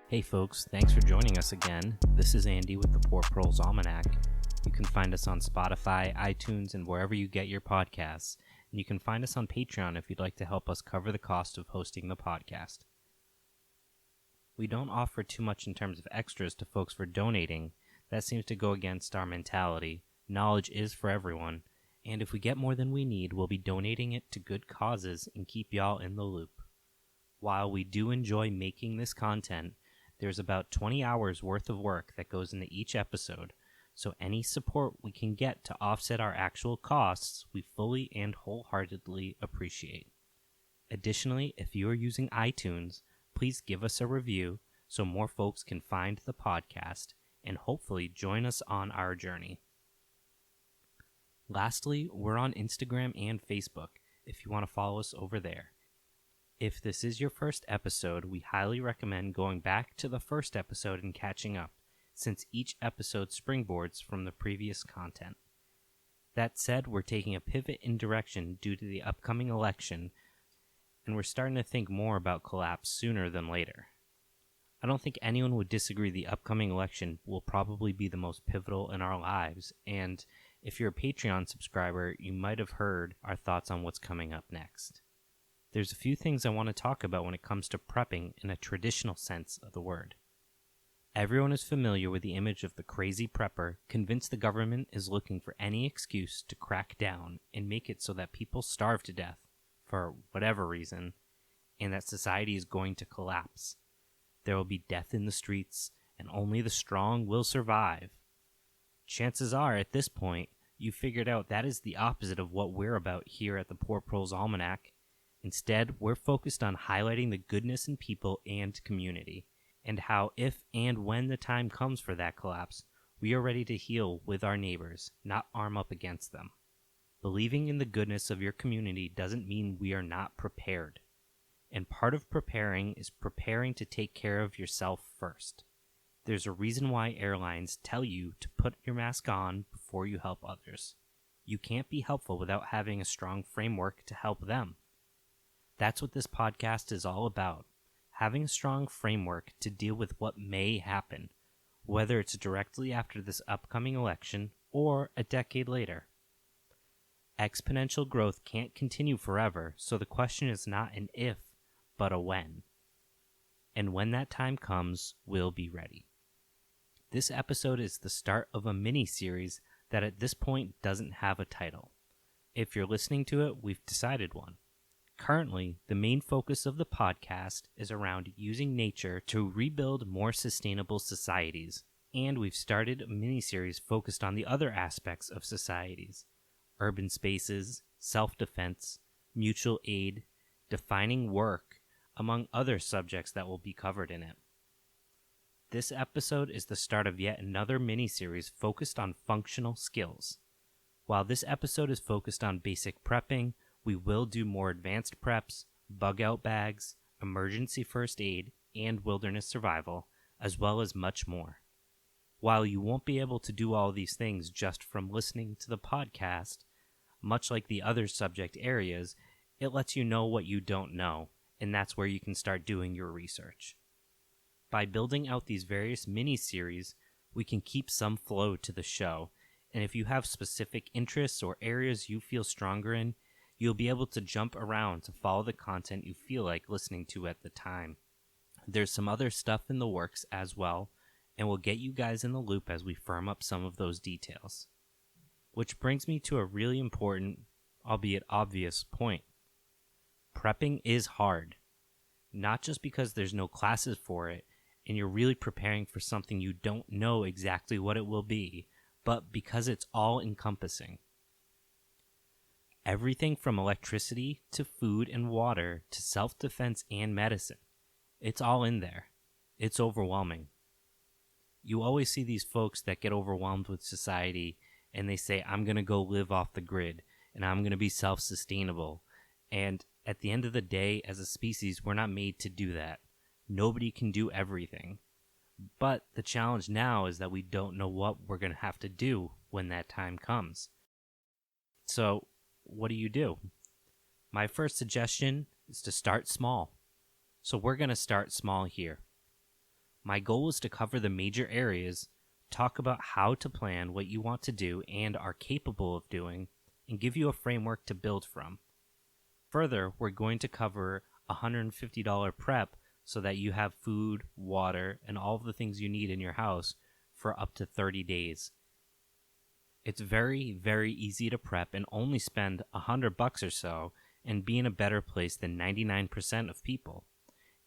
Hey folks, thanks for joining us again. This is Andy with the Poor Proles Almanac. You can find us on Spotify, iTunes, and wherever you get your podcasts. And you can find us on Patreon if you'd like to help us cover the cost of hosting the podcast. We don't offer too much in terms of extras to folks for donating. That seems to go against our mentality. Knowledge is for everyone. And if we get more than we need, we'll be donating it to good causes and keep y'all in the loop. While we do enjoy making this content, there's about 20 hours worth of work that goes into each episode, so any support we can get to offset our actual costs, we fully and wholeheartedly appreciate. Additionally, if you are using iTunes, please give us a review so more folks can find the podcast and hopefully join us on our journey. Lastly, we're on Instagram and Facebook if you want to follow us over there. If this is your first episode, we highly recommend going back to the first episode and catching up, since each episode springboards from the previous content. That said, we're taking a pivot in direction due to the upcoming election, and we're starting to think more about collapse sooner than later. I don't think anyone would disagree the upcoming election will probably be the most pivotal in our lives, and if you're a Patreon subscriber, you might have heard our thoughts on what's coming up next. There's a few things I want to talk about when it comes to prepping in a traditional sense of the word. Everyone is familiar with the image of the crazy prepper, convinced the government is looking for any excuse to crack down and make it so that people starve to death, for whatever reason, and that society is going to collapse. There will be death in the streets, and only the strong will survive. Chances are, at this point, you figured out that is the opposite of what we're about here at the Poor Proles Almanac. Instead, we're focused on highlighting the goodness in people and community, and how if and when the time comes for that collapse, we are ready to heal with our neighbors, not arm up against them. Believing in the goodness of your community doesn't mean we are not prepared. And part of preparing is preparing to take care of yourself first. There's a reason why airlines tell you to put your mask on before you help others. You can't be helpful without having a strong framework to help them. That's what this podcast is all about, having a strong framework to deal with what may happen, whether it's directly after this upcoming election or a decade later. Exponential growth can't continue forever, so the question is not an if, but a when. And when that time comes, we'll be ready. This episode is the start of a mini-series that at this point doesn't have a title. If you're listening to it, we've decided one. Currently, the main focus of the podcast is around using nature to rebuild more sustainable societies, and we've started a mini-series focused on the other aspects of societies: urban spaces, self-defense, mutual aid, defining work, among other subjects that will be covered in it. This episode is the start of yet another mini-series focused on functional skills. While this episode is focused on basic prepping, we will do more advanced preps, bug-out bags, emergency first aid, and wilderness survival, as well as much more. While you won't be able to do all these things just from listening to the podcast, much like the other subject areas, it lets you know what you don't know, and that's where you can start doing your research. By building out these various mini-series, we can keep some flow to the show, and if you have specific interests or areas you feel stronger in, you'll be able to jump around to follow the content you feel like listening to at the time. There's some other stuff in the works as well, and we'll get you guys in the loop as we firm up some of those details. Which brings me to a really important, albeit obvious, point. Prepping is hard. Not just because there's no classes for it, and you're really preparing for something you don't know exactly what it will be, but because it's all-encompassing. Everything from electricity to food and water to self-defense and medicine. It's all in there. It's overwhelming. You always see these folks that get overwhelmed with society and they say, I'm going to go live off the grid and I'm going to be self-sustainable. And at the end of the day, as a species, we're not made to do that. Nobody can do everything. But the challenge now is that we don't know what we're going to have to do when that time comes. So, what do? My first suggestion is to start small. So we're going to start small here. My goal is to cover the major areas, talk about how to plan what you want to do and are capable of doing, and give you a framework to build from. Further, we're going to cover a $150 prep so that you have food, water, and all of the things you need in your house for up to 30 days. It's very, very easy to prep and only spend $100 or so and be in a better place than 99% of people.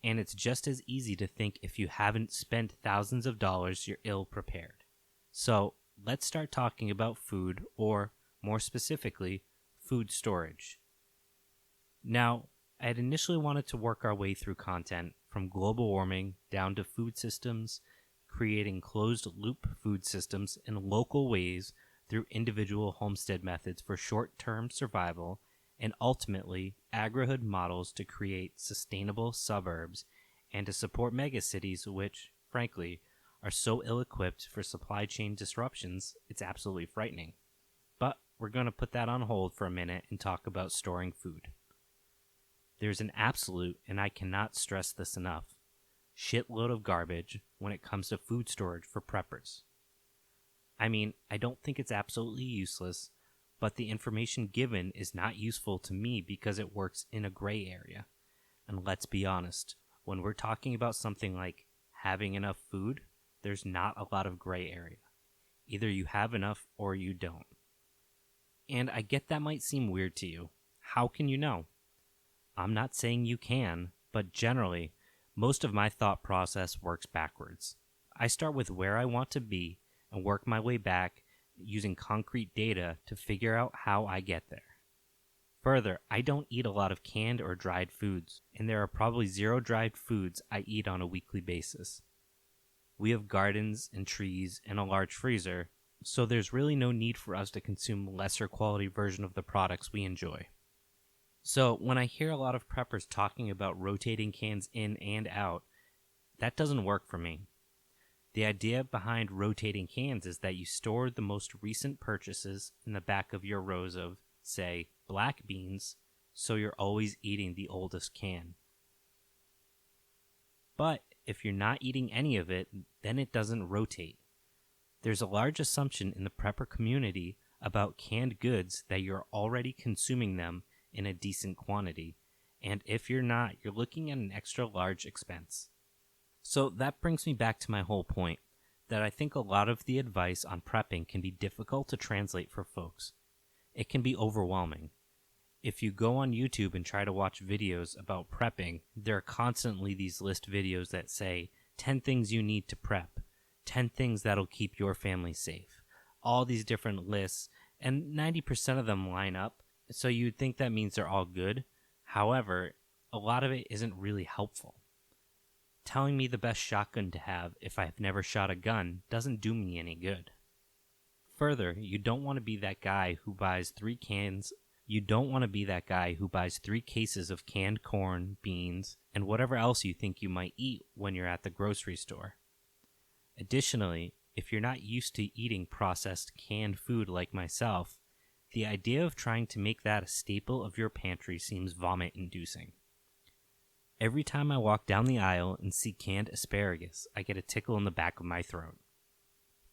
And it's just as easy to think if you haven't spent thousands of dollars, you're ill prepared. So let's start talking about food, or more specifically, food storage. Now, I had initially wanted to work our way through content from global warming down to food systems, creating closed-loop food systems in local ways through individual homestead methods for short-term survival, and ultimately agrohood models to create sustainable suburbs and to support megacities which, frankly, are so ill-equipped for supply chain disruptions, it's absolutely frightening. But we're going to put that on hold for a minute and talk about storing food. There's an absolute, and I cannot stress this enough, shitload of garbage when it comes to food storage for preppers. I mean, I don't think it's absolutely useless, but the information given is not useful to me because it works in a gray area. And let's be honest, when we're talking about something like having enough food, there's not a lot of gray area. Either you have enough or you don't. And I get that might seem weird to you. How can you know? I'm not saying you can, but generally, most of my thought process works backwards. I start with where I want to be and work my way back using concrete data to figure out how I get there. Further, I don't eat a lot of canned or dried foods, and there are probably 0 dried foods I eat on a weekly basis. We have gardens and trees and a large freezer, so there's really no need for us to consume lesser quality version of the products we enjoy. So when I hear a lot of preppers talking about rotating cans in and out, that doesn't work for me. The idea behind rotating cans is that you store the most recent purchases in the back of your rows of, say, black beans, so you're always eating the oldest can. But if you're not eating any of it, then it doesn't rotate. There's a large assumption in the prepper community about canned goods that you're already consuming them in a decent quantity, and if you're not, you're looking at an extra large expense. So that brings me back to my whole point, that I think a lot of the advice on prepping can be difficult to translate for folks. It can be overwhelming. If you go on YouTube and try to watch videos about prepping, there are constantly these list videos that say 10 things you need to prep, 10 things that'll keep your family safe, all these different lists, and 90% of them line up, so you'd think that means they're all good. However, a lot of it isn't really helpful. Telling me the best shotgun to have if I've never shot a gun doesn't do me any good. Further, you don't want to be that guy who buys 3 cases of canned corn, beans, and whatever else you think you might eat when you're at the grocery store. Additionally, if you're not used to eating processed canned food like myself, the idea of trying to make that a staple of your pantry seems vomit-inducing. Every time I walk down the aisle and see canned asparagus, I get a tickle in the back of my throat.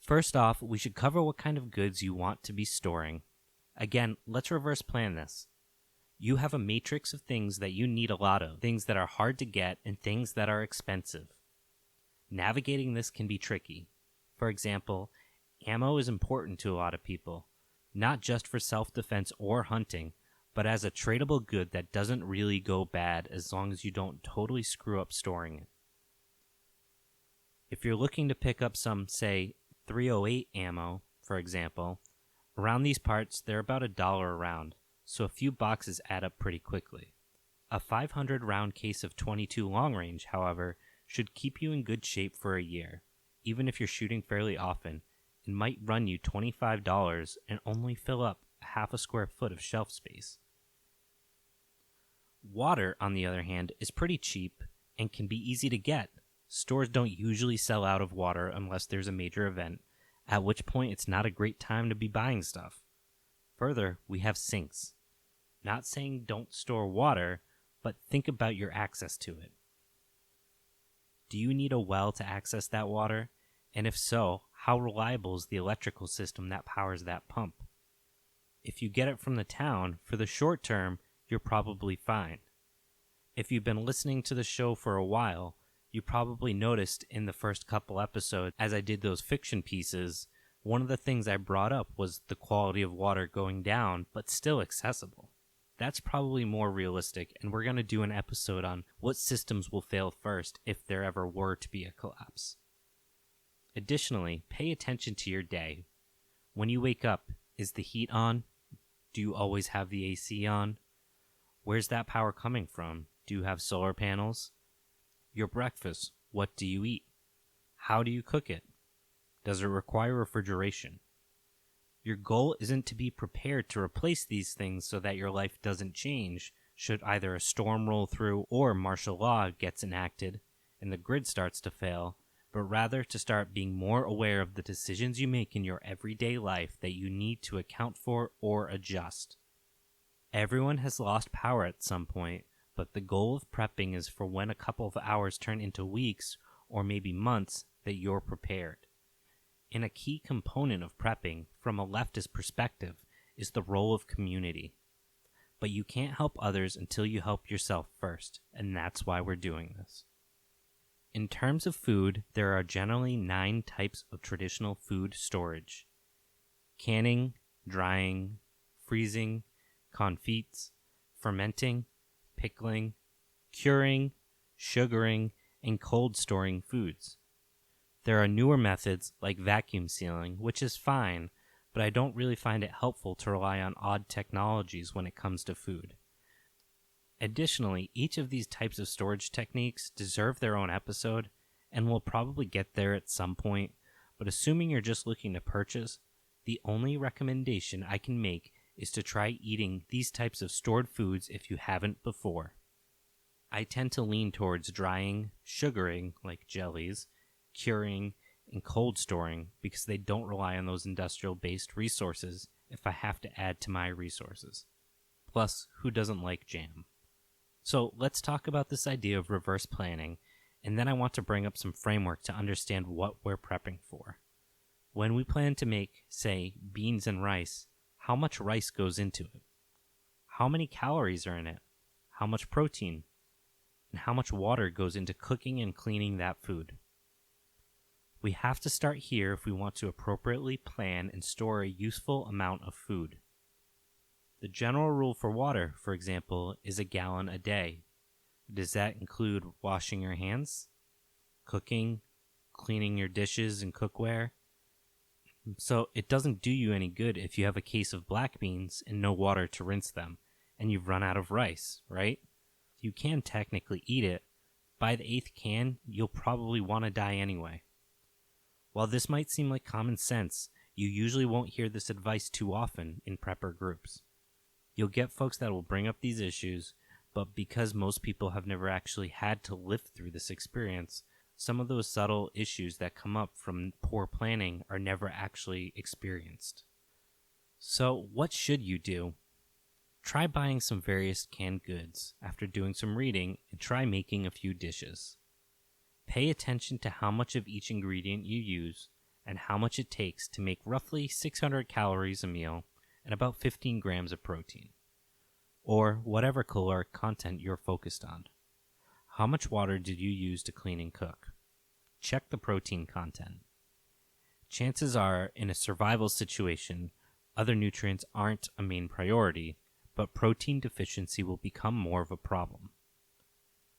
First off, we should cover what kind of goods you want to be storing. Again, let's reverse plan this. You have a matrix of things that you need a lot of, things that are hard to get, and things that are expensive. Navigating this can be tricky. For example, ammo is important to a lot of people, not just for self-defense or hunting, but as a tradable good that doesn't really go bad as long as you don't totally screw up storing it. If you're looking to pick up some, say, .308 ammo, for example, around these parts they're about $1 a round, so a few boxes add up pretty quickly. A 500 round case of .22 long range, however, should keep you in good shape for a year, even if you're shooting fairly often, and might run you $25 and only fill up half a square foot of shelf space. Water, on the other hand, is pretty cheap and can be easy to get. Stores don't usually sell out of water unless there's a major event, at which point it's not a great time to be buying stuff. Further, we have sinks. Not saying don't store water, but think about your access to it. Do you need a well to access that water? And if so, how reliable is the electrical system that powers that pump? If you get it from the town, for the short term, you're probably fine. If you've been listening to the show for a while, you probably noticed in the first couple episodes, as I did those fiction pieces, one of the things I brought up was the quality of water going down, but still accessible. That's probably more realistic, and we're going to do an episode on what systems will fail first if there ever were to be a collapse. Additionally, pay attention to your day. When you wake up, is the heat on? Do you always have the AC on? Where's that power coming from? Do you have solar panels? Your breakfast, what do you eat? How do you cook it? Does it require refrigeration? Your goal isn't to be prepared to replace these things so that your life doesn't change should either a storm roll through or martial law gets enacted and the grid starts to fail, but rather to start being more aware of the decisions you make in your everyday life that you need to account for or adjust. Everyone has lost power at some point, but the goal of prepping is for when a couple of hours turn into weeks or maybe months that you're prepared. And a key component of prepping, from a leftist perspective, is the role of community. But you can't help others until you help yourself first, and that's why we're doing this. In terms of food, there are generally 9 types of traditional food storage: canning, drying, freezing, confits, fermenting, pickling, curing, sugaring, and cold storing foods. There are newer methods like vacuum sealing, which is fine, but I don't really find it helpful to rely on odd technologies when it comes to food. Additionally, each of these types of storage techniques deserve their own episode, and we'll probably get there at some point, but assuming you're just looking to purchase, the only recommendation I can make is to try eating these types of stored foods if you haven't before. I tend to lean towards drying, sugaring, like jellies, curing, and cold storing because they don't rely on those industrial-based resources if I have to add to my resources. Plus, who doesn't like jam? So let's talk about this idea of reverse planning, and then I want to bring up some framework to understand what we're prepping for. When we plan to make, say, beans and rice, how much rice goes into it? How many calories are in it? How much protein? And how much water goes into cooking and cleaning that food? We have to start here if we want to appropriately plan and store a useful amount of food. The general rule for water, for example, is 1 gallon a day. Does that include washing your hands, cooking, cleaning your dishes and cookware? So it doesn't do you any good if you have a case of black beans and no water to rinse them, and you've run out of rice, right? You can technically eat it. By the 8th can, you'll probably want to die anyway. While this might seem like common sense, you usually won't hear this advice too often in prepper groups. You'll get folks that will bring up these issues, but because most people have never actually had to live through this experience, some of those subtle issues that come up from poor planning are never actually experienced. So what should you do? Try buying some various canned goods after doing some reading and try making a few dishes. Pay attention to how much of each ingredient you use and how much it takes to make roughly 600 calories a meal and about 15 grams of protein, or whatever caloric content you're focused on. How much water did you use to clean and cook? Check the protein content. Chances are, in a survival situation, other nutrients aren't a main priority, but protein deficiency will become more of a problem.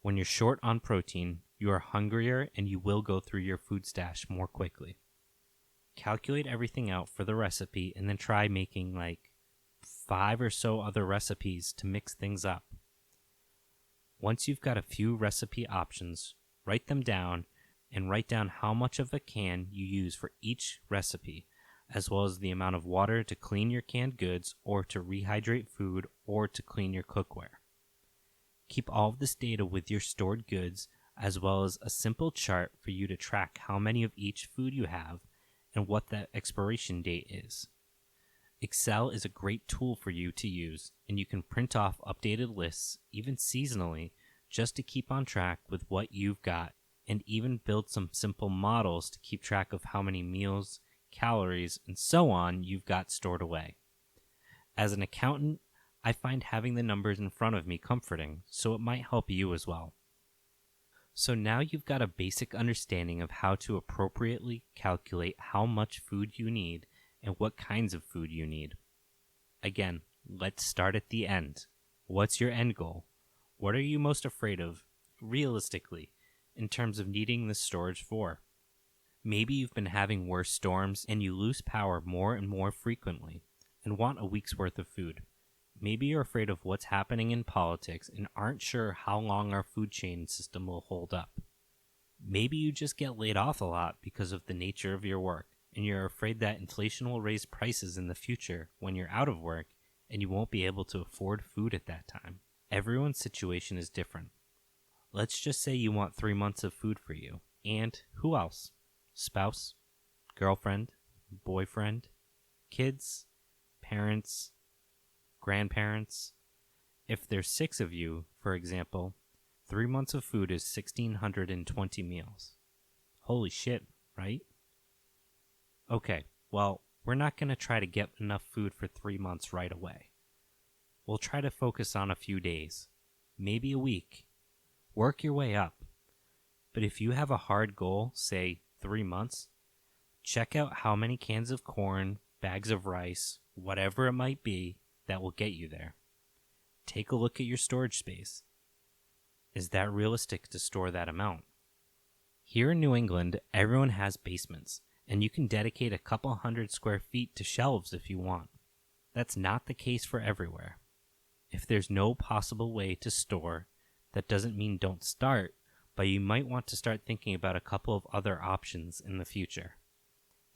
When you're short on protein, you are hungrier and you will go through your food stash more quickly. Calculate everything out for the recipe and then try making like 5 or so other recipes to mix things up. Once you've got a few recipe options, write them down and write down how much of a can you use for each recipe, as well as the amount of water to clean your canned goods or to rehydrate food or to clean your cookware. Keep all of this data with your stored goods, as well as a simple chart for you to track how many of each food you have and what that expiration date is. Excel is a great tool for you to use, and you can print off updated lists, even seasonally, just to keep on track with what you've got and even build some simple models to keep track of how many meals, calories, and so on you've got stored away. As an accountant, I find having the numbers in front of me comforting, so it might help you as well. So now you've got a basic understanding of how to appropriately calculate how much food you need and what kinds of food you need. Again, let's start at the end. What's your end goal? What are you most afraid of, realistically, in terms of needing this storage for? Maybe you've been having worse storms and you lose power more and more frequently and want a week's worth of food. Maybe you're afraid of what's happening in politics and aren't sure how long our food chain system will hold up. Maybe you just get laid off a lot because of the nature of your work, and you're afraid that inflation will raise prices in the future when you're out of work and you won't be able to afford food at that time. Everyone's situation is different. Let's just say you want 3 months of food for you. And who else? Spouse? Girlfriend? Boyfriend? Kids? Parents? Grandparents? If there's 6 of you, for example, 3 months of food is 1,620 meals. Holy shit, right? Okay, well, we're not going to try to get enough food for 3 months right away. We'll try to focus on a few days, maybe a week. Work your way up. But if you have a hard goal, say 3 months, check out how many cans of corn, bags of rice, whatever it might be, that will get you there. Take a look at your storage space. Is that realistic to store that amount? Here in New England, everyone has basements, and you can dedicate a couple hundred square feet to shelves if you want. That's not the case for everywhere. If there's no possible way to store, that doesn't mean don't start, but you might want to start thinking about a couple of other options in the future.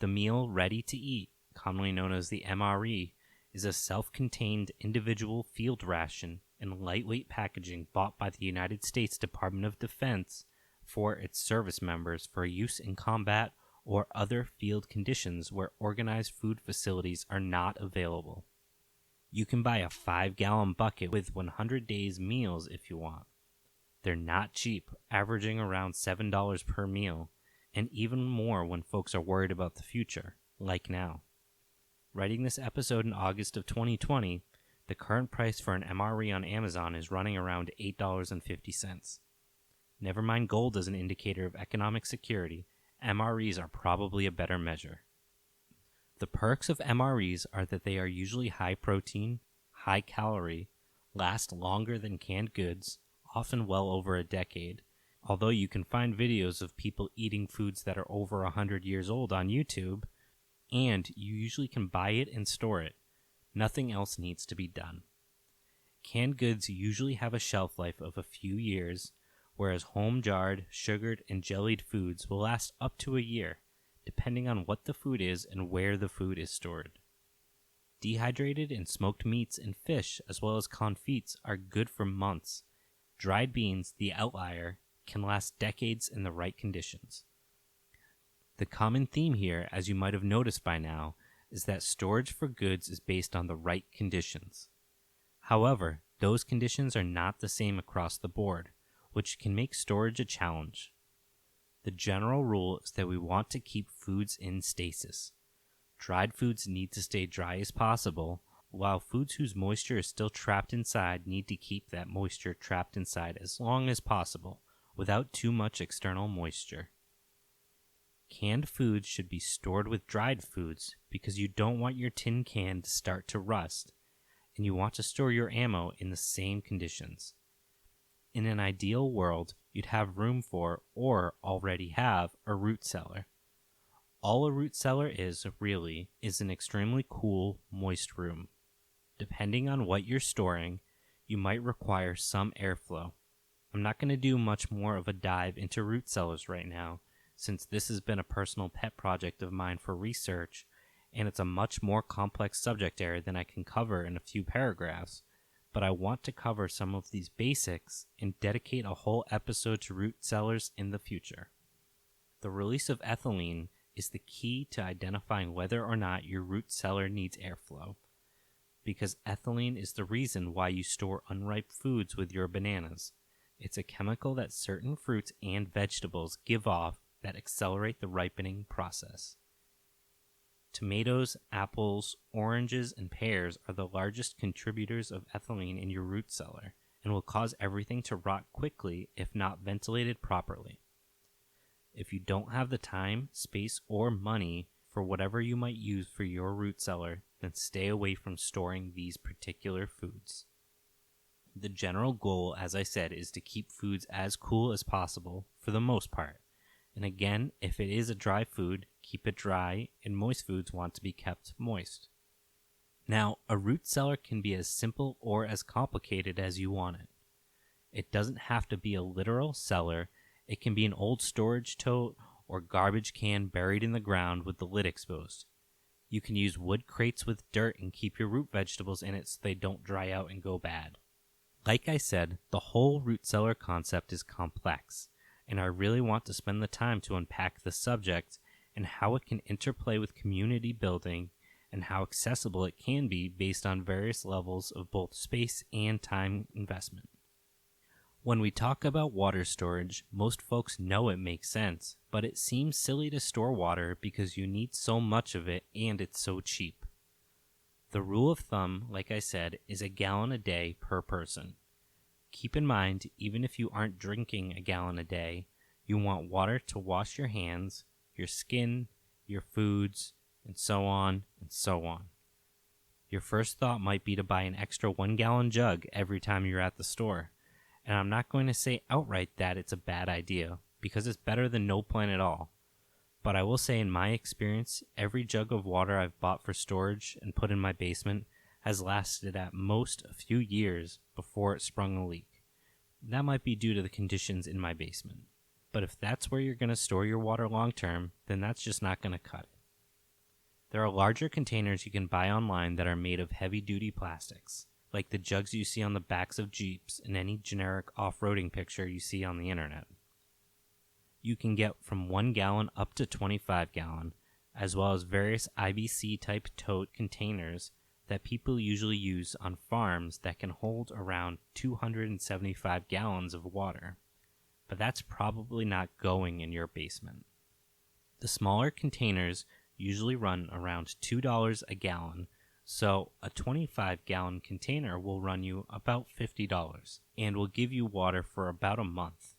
The meal ready to eat, commonly known as the MRE, is a self-contained individual field ration in lightweight packaging bought by the United States Department of Defense for its service members for use in combat or other field conditions where organized food facilities are not available. You can buy a 5-gallon bucket with 100 days meals if you want. They're not cheap, averaging around $7 per meal, and even more when folks are worried about the future, like now. Writing this episode in August of 2020, the current price for an MRE on Amazon is running around $8.50. Never mind gold as an indicator of economic security, MREs are probably a better measure. The perks of MREs are that they are usually high protein, high calorie, last longer than canned goods, often well over a decade, although you can find videos of people eating foods that are over 100 years old on YouTube, and you usually can buy it and store it. Nothing else needs to be done. Canned goods usually have a shelf life of a few years, whereas home-jarred, sugared, and jellied foods will last up to a year, depending on what the food is and where the food is stored. Dehydrated and smoked meats and fish, as well as confits, are good for months. Dried beans, the outlier, can last decades in the right conditions. The common theme here, as you might have noticed by now, is that storage for goods is based on the right conditions. However, those conditions are not the same across the board, which can make storage a challenge. The general rule is that we want to keep foods in stasis. Dried foods need to stay dry as possible, while foods whose moisture is still trapped inside need to keep that moisture trapped inside as long as possible, without too much external moisture. Canned foods should be stored with dried foods because you don't want your tin can to start to rust, and you want to store your ammo in the same conditions. In an ideal world, you'd have room for, or already have, a root cellar. All a root cellar is, really, is an extremely cool, moist room. Depending on what you're storing, you might require some airflow. I'm not going to do much more of a dive into root cellars right now, since this has been a personal pet project of mine for research, and it's a much more complex subject area than I can cover in a few paragraphs, but I want to cover some of these basics and dedicate a whole episode to root cellars in the future. The release of ethylene is the key to identifying whether or not your root cellar needs airflow, because ethylene is the reason why you store unripe foods with your bananas. It's a chemical that certain fruits and vegetables give off that accelerate the ripening process. Tomatoes, apples, oranges, and pears are the largest contributors of ethylene in your root cellar and will cause everything to rot quickly if not ventilated properly. If you don't have the time, space, or money for whatever you might use for your root cellar, then stay away from storing these particular foods. The general goal, as I said, is to keep foods as cool as possible for the most part. And again, if it is a dry food, keep it dry, and moist foods want to be kept moist. Now, a root cellar can be as simple or as complicated as you want it. It doesn't have to be a literal cellar. It can be an old storage tote or garbage can buried in the ground with the lid exposed. You can use wood crates with dirt and keep your root vegetables in it so they don't dry out and go bad. Like I said, the whole root cellar concept is complex, and I really want to spend the time to unpack the subject and how it can interplay with community building and how accessible it can be based on various levels of both space and time investment. When we talk about water storage, most folks know it makes sense, but it seems silly to store water because you need so much of it and it's so cheap. The rule of thumb, like I said, is a gallon a day per person. Keep in mind, even if you aren't drinking a gallon a day, you want water to wash your hands, your skin, your foods, and so on and so on. Your first thought might be to buy an extra 1-gallon jug every time you're at the store. And I'm not going to say outright that it's a bad idea, because it's better than no plan at all. But I will say in my experience, every jug of water I've bought for storage and put in my basement has lasted at most a few years before it sprung a leak. That might be due to the conditions in my basement. But if that's where you're going to store your water long term, then that's just not going to cut it. There are larger containers you can buy online that are made of heavy-duty plastics, like the jugs you see on the backs of Jeeps and any generic off-roading picture you see on the internet. You can get from 1 gallon up to 25 gallon, as well as various IBC-type tote containers that people usually use on farms that can hold around 275 gallons of water. But that's probably not going in your basement. The smaller containers usually run around $2 a gallon, so a 25-gallon container will run you about $50 and will give you water for about a month.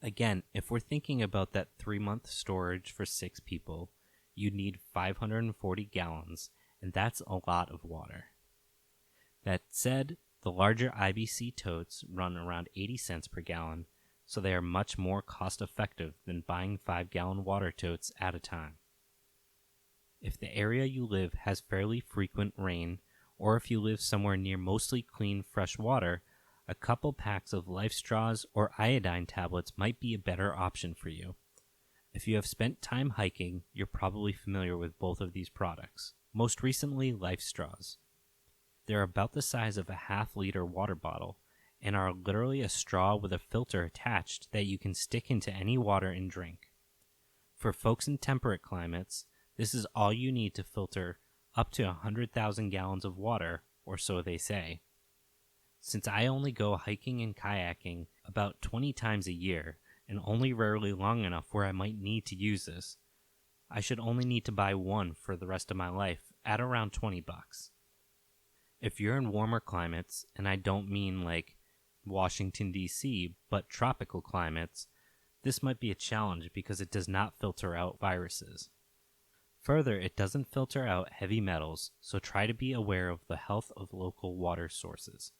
Again, if we're thinking about that 3-month storage for 6 people, you'd need 540 gallons, and that's a lot of water. That said, the larger IBC totes run around 80 cents per gallon, so they are much more cost-effective than buying 5-gallon water totes at a time. If the area you live has fairly frequent rain, or if you live somewhere near mostly clean fresh water, a couple packs of Life Straws or iodine tablets might be a better option for you. If you have spent time hiking, you're probably familiar with both of these products. Most recently, Life Straws. They're about the size of a half-liter water bottle and are literally a straw with a filter attached that you can stick into any water and drink. For folks in temperate climates, this is all you need to filter up to 100,000 gallons of water, or so they say. Since I only go hiking and kayaking about 20 times a year, and only rarely long enough where I might need to use this, I should only need to buy one for the rest of my life at around $20. If you're in warmer climates, and I don't mean like Washington, D.C., but tropical climates, this might be a challenge because it does not filter out viruses. Further, it doesn't filter out heavy metals, so try to be aware of the health of local water sources.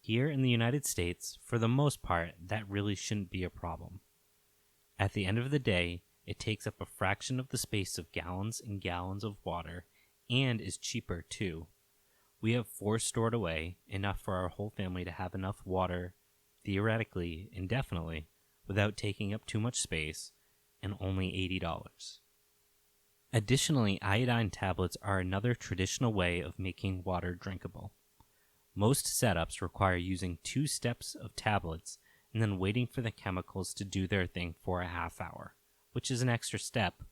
Here in the United States, for the most part, that really shouldn't be a problem. At the end of the day, it takes up a fraction of the space of gallons and gallons of water, and is cheaper too. We have 4 stored away, enough for our whole family to have enough water, theoretically, indefinitely, without taking up too much space, and only $80. Additionally, iodine tablets are another traditional way of making water drinkable. Most setups require using 2 steps of tablets and then waiting for the chemicals to do their thing for a half hour, which is an extra step,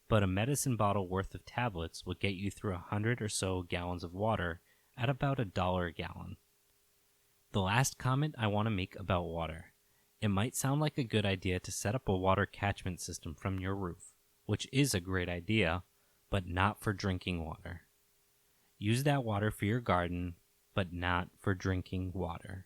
but a medicine bottle worth of tablets will get you through 100 or so gallons of water at about $1 a gallon. The last comment I want to make about water. It might sound like a good idea to set up a water catchment system from your roof, which is a great idea, but not for drinking water. Use that water for your garden, but not for drinking water.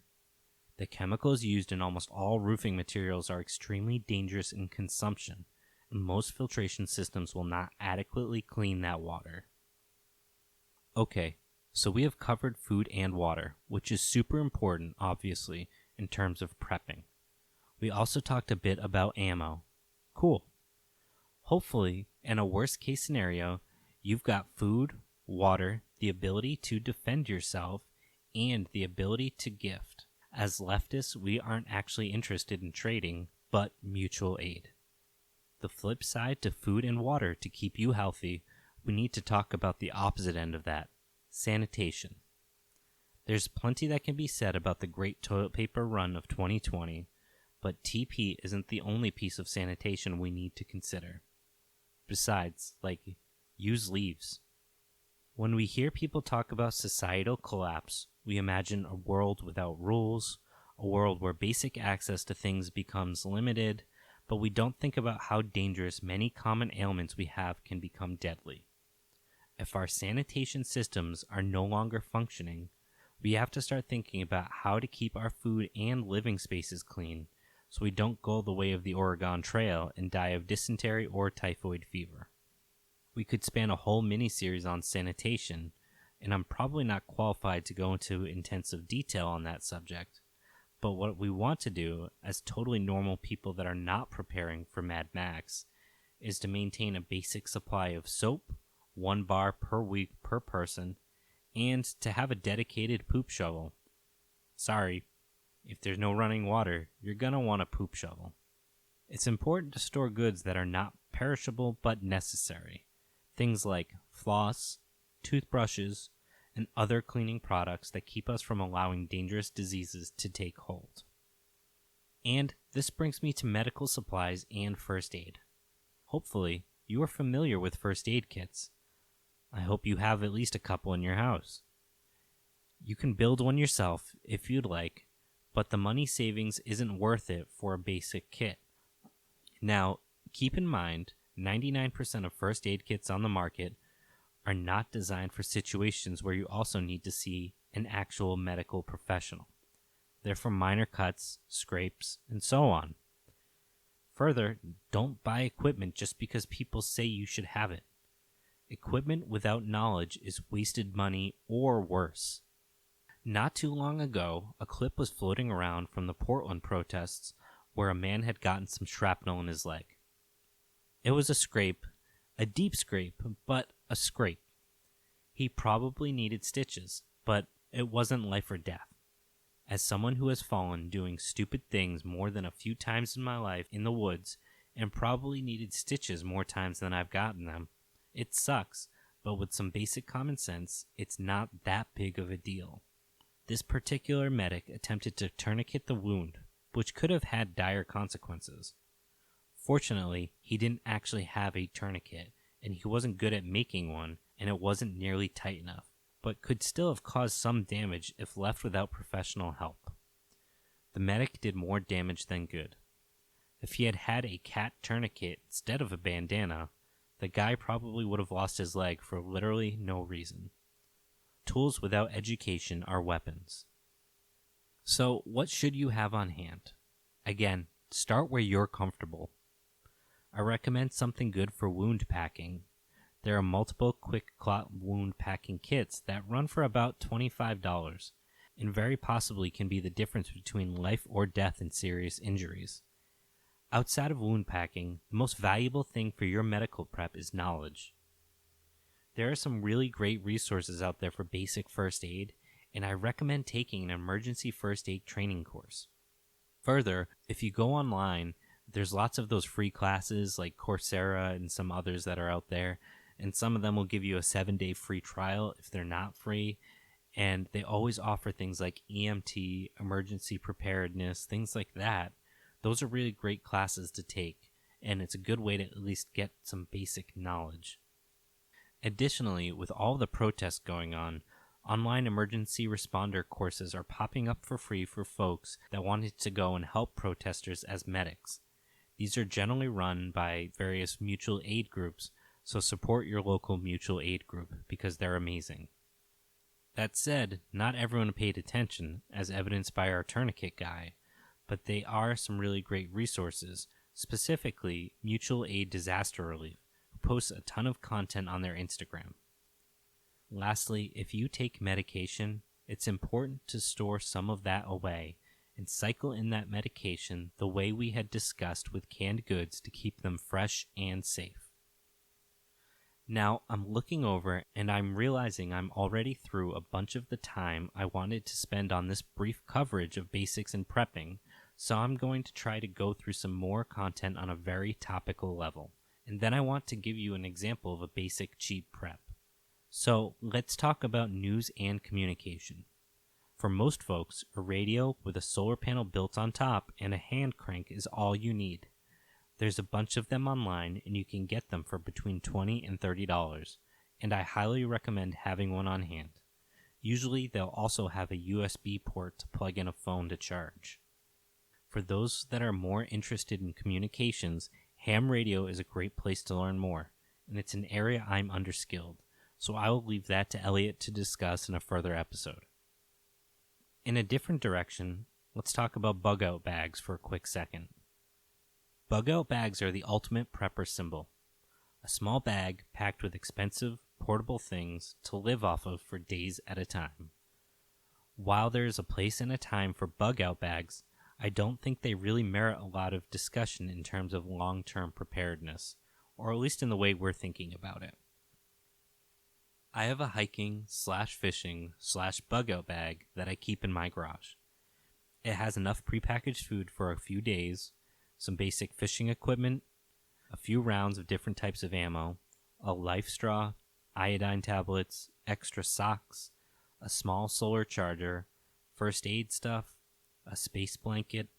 The chemicals used in almost all roofing materials are extremely dangerous in consumption, and most filtration systems will not adequately clean that water. Okay, so we have covered food and water, which is super important, obviously, in terms of prepping. We also talked a bit about ammo. Cool. Hopefully, in a worst case scenario, you've got food, water, the ability to defend yourself, and the ability to gift. As leftists, we aren't actually interested in trading, but mutual aid. The flip side to food and water to keep you healthy, we need to talk about the opposite end of that, sanitation. There's plenty that can be said about the great toilet paper run of 2020, but TP isn't the only piece of sanitation we need to consider. Besides, use leaves. When we hear people talk about societal collapse, we imagine a world without rules, a world where basic access to things becomes limited, but we don't think about how dangerous many common ailments we have can become deadly. If our sanitation systems are no longer functioning, we have to start thinking about how to keep our food and living spaces clean so we don't go the way of the Oregon Trail and die of dysentery or typhoid fever. We could span a whole miniseries on sanitation, and I'm probably not qualified to go into intensive detail on that subject, but what we want to do as totally normal people that are not preparing for Mad Max is to maintain a basic supply of soap, 1 bar per week per person, and to have a dedicated poop shovel. Sorry, if there's no running water, you're gonna want a poop shovel. It's important to store goods that are not perishable but necessary. Things like floss, toothbrushes, and other cleaning products that keep us from allowing dangerous diseases to take hold. And this brings me to medical supplies and first aid. Hopefully, you are familiar with first aid kits. I hope you have at least a couple in your house. You can build one yourself if you'd like, but the money savings isn't worth it for a basic kit. Now, keep in mind, 99% of first aid kits on the market are not designed for situations where you also need to see an actual medical professional. They're for minor cuts, scrapes, and so on. Further, don't buy equipment just because people say you should have it. Equipment without knowledge is wasted money or worse. Not too long ago, a clip was floating around from the Portland protests where a man had gotten some shrapnel in his leg. It was a scrape, a deep scrape, but a scrape. He probably needed stitches, but it wasn't life or death. As someone who has fallen doing stupid things more than a few times in my life in the woods and probably needed stitches more times than I've gotten them, it sucks, but with some basic common sense, it's not that big of a deal. This particular medic attempted to tourniquet the wound, which could have had dire consequences. Fortunately, he didn't actually have a tourniquet, and he wasn't good at making one, and it wasn't nearly tight enough, but could still have caused some damage if left without professional help. The medic did more damage than good. If he had had a cat tourniquet instead of a bandana, the guy probably would have lost his leg for literally no reason. Tools without education are weapons. So, what should you have on hand? Again, start where you're comfortable. I recommend something good for wound packing. There are multiple quick clot wound packing kits that run for about $25 and very possibly can be the difference between life or death in serious injuries. Outside of wound packing, the most valuable thing for your medical prep is knowledge. There are some really great resources out there for basic first aid, and I recommend taking an emergency first aid training course. Further, if you go online, there's lots of those free classes like Coursera and some others that are out there, and some of them will give you a 7-day free trial if they're not free, and they always offer things like EMT, emergency preparedness, things like that. Those are really great classes to take, and it's a good way to at least get some basic knowledge. Additionally, with all the protests going on, Online emergency responder courses are popping up for free for folks that wanted to go and help protesters as medics. These are generally run by various mutual aid groups, so support your local mutual aid group because they're amazing. That said, not everyone paid attention, as evidenced by our tourniquet guy, but they are some really great resources, specifically Mutual Aid Disaster Relief, who posts a ton of content on their Instagram. Lastly, if you take medication, it's important to store some of that away and cycle in that medication the way we had discussed with canned goods to keep them fresh and safe. Now, I'm looking over and I'm realizing I'm already through a bunch of the time I wanted to spend on this brief coverage of basics in prepping, so I'm going to try to go through some more content on a very topical level. And then I want to give you an example of a basic cheap prep. So, let's talk about news and communication. For most folks, a radio with a solar panel built on top and a hand crank is all you need. There's a bunch of them online, and you can get them for between $20 and $30, and I highly recommend having one on hand. Usually, they'll also have a USB port to plug in a phone to charge. For those that are more interested in communications, ham radio is a great place to learn more, and it's an area I'm underskilled, so I will leave that to Elliot to discuss in a further episode. In a different direction, let's talk about bug-out bags for a quick second. Bug-out bags are the ultimate prepper symbol. A small bag packed with expensive, portable things to live off of for days at a time. While there is a place and a time for bug-out bags, I don't think they really merit a lot of discussion in terms of long-term preparedness, or at least in the way we're thinking about it. I have a hiking/fishing/bug-out bag that I keep in my garage. It has enough prepackaged food for a few days, some basic fishing equipment, a few rounds of different types of ammo, a life straw, iodine tablets, extra socks, a small solar charger, first aid stuff, a space blanket,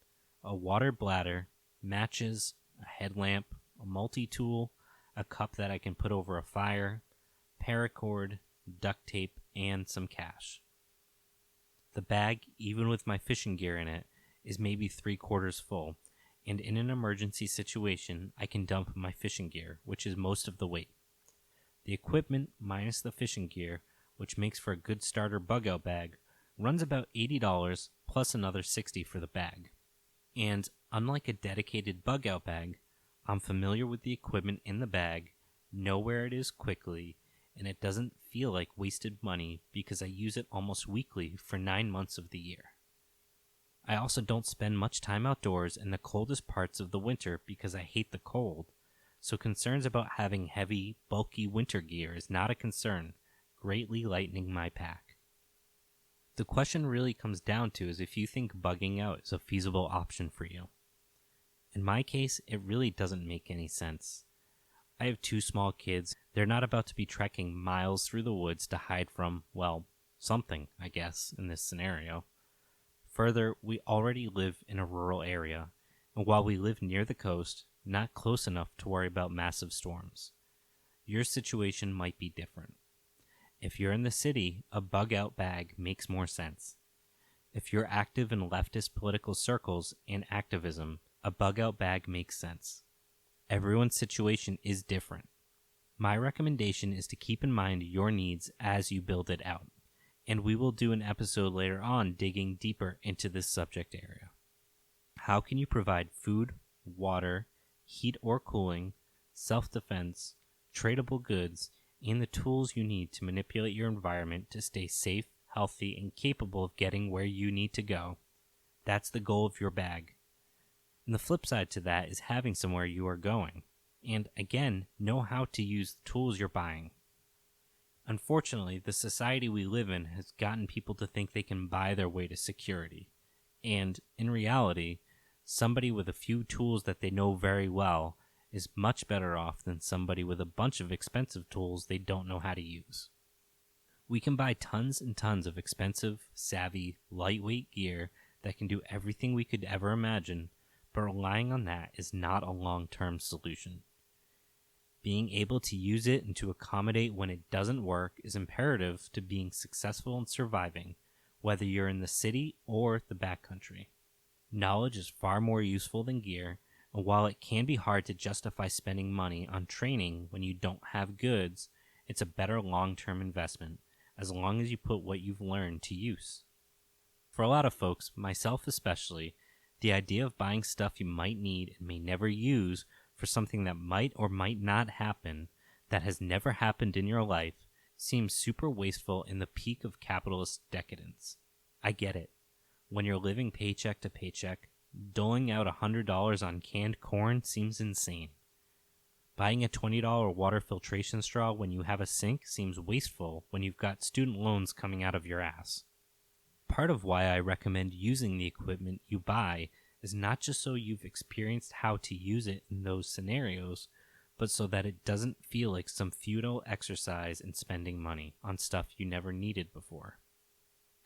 a water bladder, matches, a headlamp, a multi-tool, a cup that I can put over a fire, paracord, duct tape, and some cash. The bag, even with my fishing gear in it, is maybe 3/4 full, and in an emergency situation, I can dump my fishing gear, which is most of the weight. The equipment, minus the fishing gear, which makes for a good starter bug-out bag, runs about $80 plus another $60 for the bag. And unlike a dedicated bug-out bag, I'm familiar with the equipment in the bag, know where it is quickly, and it doesn't feel like wasted money because I use it almost weekly for 9 months of the year. I also don't spend much time outdoors in the coldest parts of the winter because I hate the cold, so concerns about having heavy, bulky winter gear is not a concern, greatly lightening my pack. The question really comes down to is if you think bugging out is a feasible option for you. In my case, it really doesn't make any sense. I have 2 small kids. They're not about to be trekking miles through the woods to hide from, well, something, I guess, in this scenario. Further, we already live in a rural area, and while we live near the coast, not close enough to worry about massive storms. Your situation might be different. If you're in the city, a bug-out bag makes more sense. If you're active in leftist political circles and activism, a bug-out bag makes sense. Everyone's situation is different. My recommendation is to keep in mind your needs as you build it out, and we will do an episode later on digging deeper into this subject area. How can you provide food, water, heat or cooling, self-defense, tradable goods, and the tools you need to manipulate your environment to stay safe, healthy, and capable of getting where you need to go? That's the goal of your bag. And the flip side to that is having somewhere you are going. And again, know how to use the tools you're buying. Unfortunately, the society we live in has gotten people to think they can buy their way to security. And in reality, somebody with a few tools that they know very well is much better off than somebody with a bunch of expensive tools they don't know how to use. We can buy tons and tons of expensive, savvy, lightweight gear that can do everything we could ever imagine, but relying on that is not a long-term solution. Being able to use it and to accommodate when it doesn't work is imperative to being successful and surviving, whether you're in the city or the backcountry. Knowledge is far more useful than gear, and while it can be hard to justify spending money on training when you don't have goods, it's a better long-term investment, as long as you put what you've learned to use. For a lot of folks, myself especially, the idea of buying stuff you might need and may never use for something that might or might not happen, that has never happened in your life, seems super wasteful in the peak of capitalist decadence. I get it. When you're living paycheck to paycheck, doling out $100 on canned corn seems insane. Buying a $20 water filtration straw when you have a sink seems wasteful when you've got student loans coming out of your ass. Part of why I recommend using the equipment you buy is not just so you've experienced how to use it in those scenarios, but so that it doesn't feel like some futile exercise in spending money on stuff you never needed before.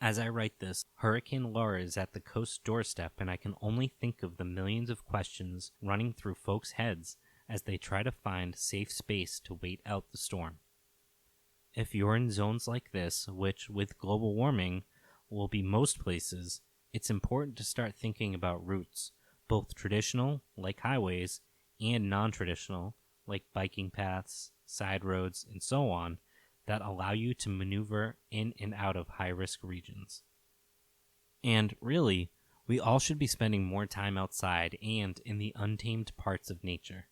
As I write this, Hurricane Laura is at the coast's doorstep, and I can only think of the millions of questions running through folks' heads as they try to find safe space to wait out the storm. If you're in zones like this, which with global warming will be most places, it's important to start thinking about routes, both traditional, like highways, and non-traditional, like biking paths, side roads, and so on, that allow you to maneuver in and out of high-risk regions. And really, we all should be spending more time outside and in the untamed parts of nature.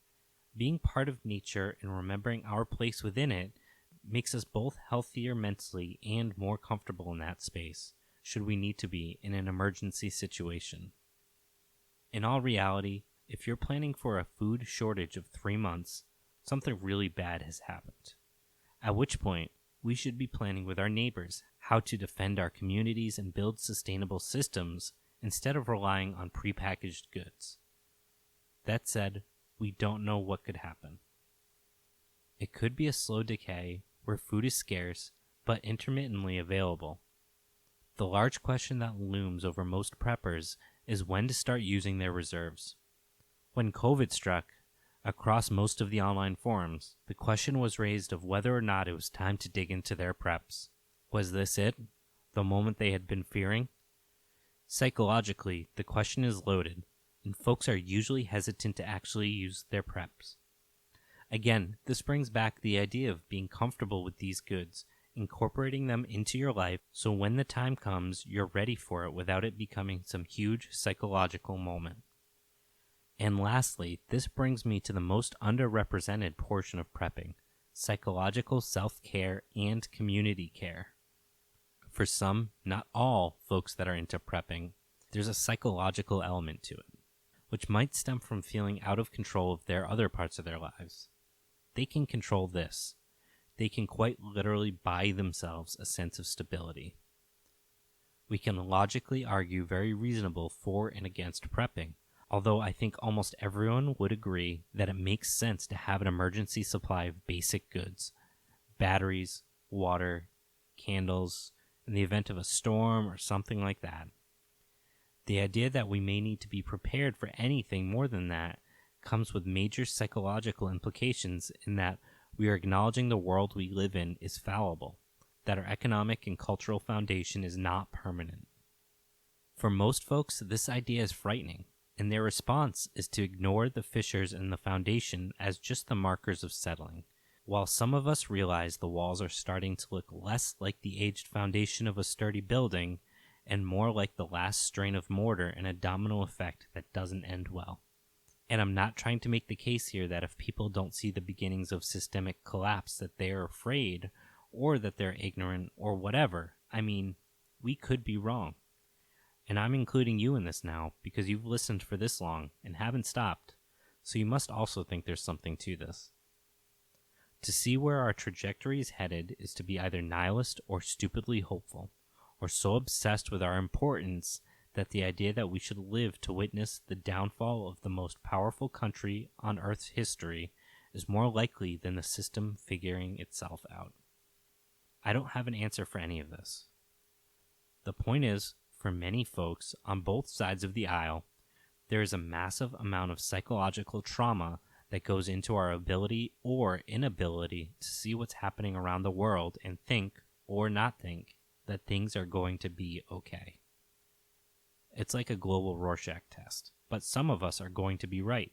Being part of nature and remembering our place within it makes us both healthier mentally and more comfortable in that space, should we need to be in an emergency situation. In all reality, if you're planning for a food shortage of 3 months, something really bad has happened. At which point, we should be planning with our neighbors how to defend our communities and build sustainable systems instead of relying on prepackaged goods. That said, we don't know what could happen. It could be a slow decay where food is scarce but intermittently available. The large question that looms over most preppers is when to start using their reserves. When COVID struck, across most of the online forums, the question was raised of whether or not it was time to dig into their preps. Was this it? The moment they had been fearing? Psychologically, the question is loaded, and folks are usually hesitant to actually use their preps. Again, this brings back the idea of being comfortable with these goods, incorporating them into your life so when the time comes, you're ready for it without it becoming some huge psychological moment. And lastly, this brings me to the most underrepresented portion of prepping, psychological self-care and community care. For some, not all folks that are into prepping, there's a psychological element to it, which might stem from feeling out of control of their other parts of their lives. They can control this. They can quite literally buy themselves a sense of stability. We can logically argue very reasonable for and against prepping, although I think almost everyone would agree that it makes sense to have an emergency supply of basic goods, batteries, water, candles, in the event of a storm or something like that. The idea that we may need to be prepared for anything more than that comes with major psychological implications in that we are acknowledging the world we live in is fallible, that our economic and cultural foundation is not permanent. For most folks, this idea is frightening, and their response is to ignore the fissures in the foundation as just the markers of settling. While some of us realize the walls are starting to look less like the aged foundation of a sturdy building and more like the last strain of mortar in a domino effect that doesn't end well. And I'm not trying to make the case here that if people don't see the beginnings of systemic collapse that they are afraid or that they're ignorant or whatever. I mean, we could be wrong. And I'm including you in this now because you've listened for this long and haven't stopped, so you must also think there's something to this. To see where our trajectory is headed is to be either nihilist or stupidly hopeful, or so obsessed with our importance that the idea that we should live to witness the downfall of the most powerful country on Earth's history is more likely than the system figuring itself out. I don't have an answer for any of this. The point is, for many folks on both sides of the aisle, there is a massive amount of psychological trauma that goes into our ability or inability to see what's happening around the world and think, or not think, that things are going to be okay. It's like a global Rorschach test, but some of us are going to be right.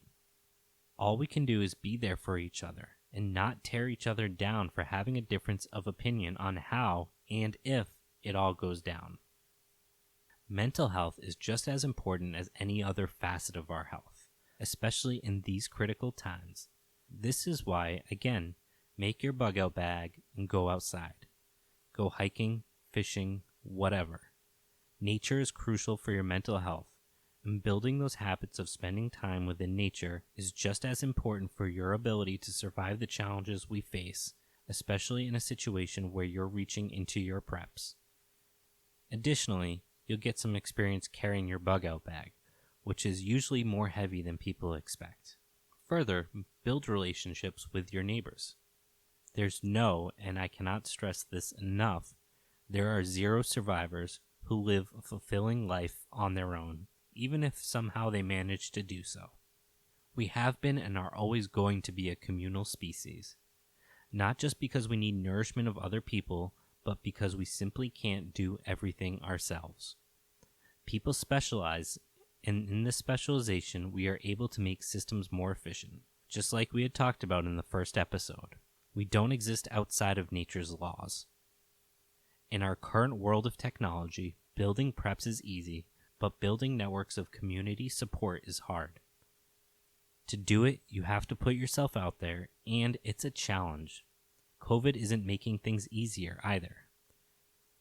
All we can do is be there for each other and not tear each other down for having a difference of opinion on how and if it all goes down. Mental health is just as important as any other facet of our health, especially in these critical times. This is why, again, make your bug out bag and go outside. Go hiking, fishing, whatever. Nature is crucial for your mental health, and building those habits of spending time within nature is just as important for your ability to survive the challenges we face, especially in a situation where you're reaching into your preps. Additionally, you'll get some experience carrying your bug out bag, which is usually more heavy than people expect. Further, build relationships with your neighbors. There's no, and I cannot stress this enough, there are 0 survivors who live a fulfilling life on their own, even if somehow they manage to do so. We have been and are always going to be a communal species, not just because we need nourishment of other people, but because we simply can't do everything ourselves. People specialize, and in this specialization, we are able to make systems more efficient, just like we had talked about in the first episode. We don't exist outside of nature's laws. In our current world of technology, building preps is easy, but building networks of community support is hard. To do it, you have to put yourself out there, and it's a challenge. COVID isn't making things easier either.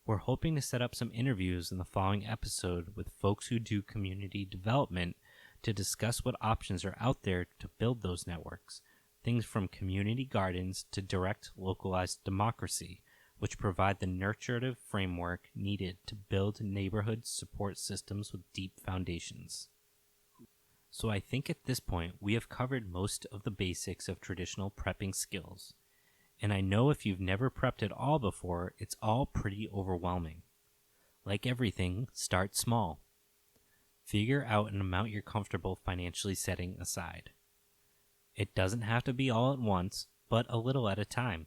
We're hoping to set up some interviews in the following episode with folks who do community development to discuss what options are out there to build those networks, things from community gardens to direct localized democracy, which provide the nurturative framework needed to build neighborhood support systems with deep foundations. So I think at this point we have covered most of the basics of traditional prepping skills. And I know if you've never prepped at all before, it's all pretty overwhelming. Like everything, start small. Figure out an amount you're comfortable financially setting aside. It doesn't have to be all at once, but a little at a time.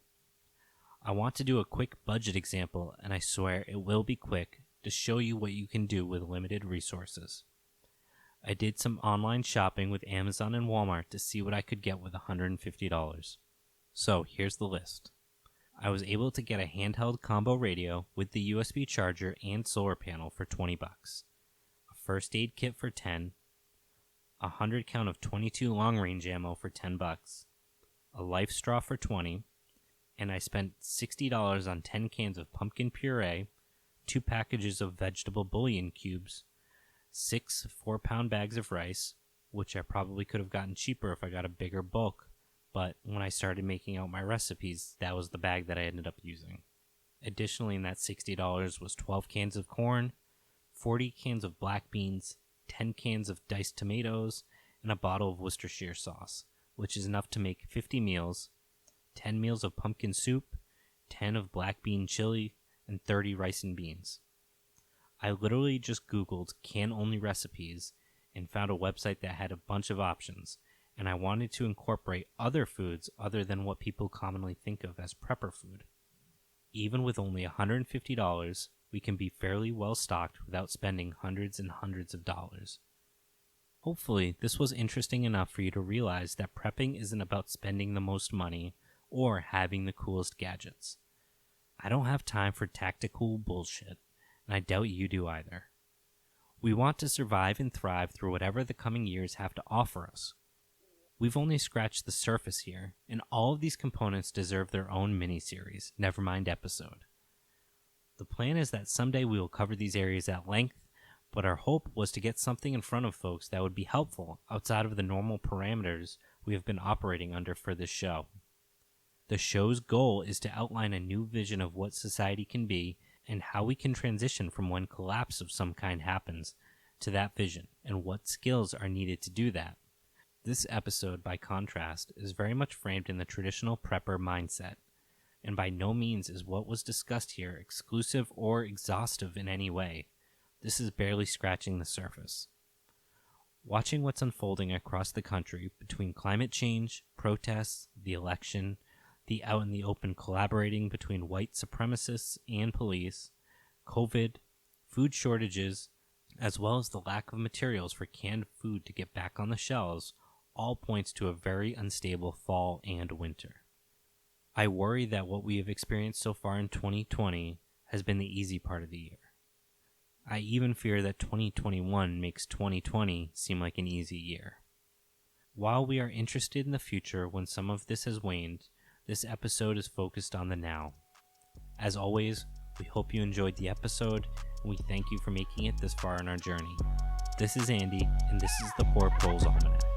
I want to do a quick budget example, and I swear it will be quick, to show you what you can do with limited resources. I did some online shopping with Amazon and Walmart to see what I could get with $150. So here's the list. I was able to get a handheld combo radio with the USB charger and solar panel for $20, a first aid kit for $10, a 100 count of 22 long range ammo for $10, a life straw for $20, and I spent $60 on 10 cans of pumpkin puree, 2 packages of vegetable bouillon cubes, 6 4-pound bags of rice, which I probably could have gotten cheaper if I got a bigger bulk, but when I started making out my recipes, that was the bag that I ended up using. Additionally, in that $60 was 12 cans of corn, 40 cans of black beans, 10 cans of diced tomatoes, and a bottle of Worcestershire sauce, which is enough to make 50 meals, 10 meals of pumpkin soup, 10 of black bean chili, and 30 rice and beans. I literally just Googled can-only recipes and found a website that had a bunch of options, and I wanted to incorporate other foods other than what people commonly think of as prepper food. Even with only $150, we can be fairly well stocked without spending hundreds and hundreds of dollars. Hopefully, this was interesting enough for you to realize that prepping isn't about spending the most money or having the coolest gadgets. I don't have time for tactical bullshit, and I doubt you do either. We want to survive and thrive through whatever the coming years have to offer us. We've only scratched the surface here, and all of these components deserve their own miniseries, never mind episode. The plan is that someday we will cover these areas at length, but our hope was to get something in front of folks that would be helpful outside of the normal parameters we have been operating under for this show. The show's goal is to outline a new vision of what society can be and how we can transition from when collapse of some kind happens to that vision, and what skills are needed to do that. This episode, by contrast, is very much framed in the traditional prepper mindset, and by no means is what was discussed here exclusive or exhaustive in any way. This is barely scratching the surface. Watching what's unfolding across the country between climate change, protests, the election, the out in the open collaborating between white supremacists and police, COVID, food shortages, as well as the lack of materials for canned food to get back on the shelves, all points to a very unstable fall and winter. I worry that what we have experienced so far in 2020 has been the easy part of the year. I even fear that 2021 makes 2020 seem like an easy year. While we are interested in the future when some of this has waned, this episode is focused on the now. As always, we hope you enjoyed the episode, and we thank you for making it this far in our journey. This is Andy, and this is the Poor Proles Almanac.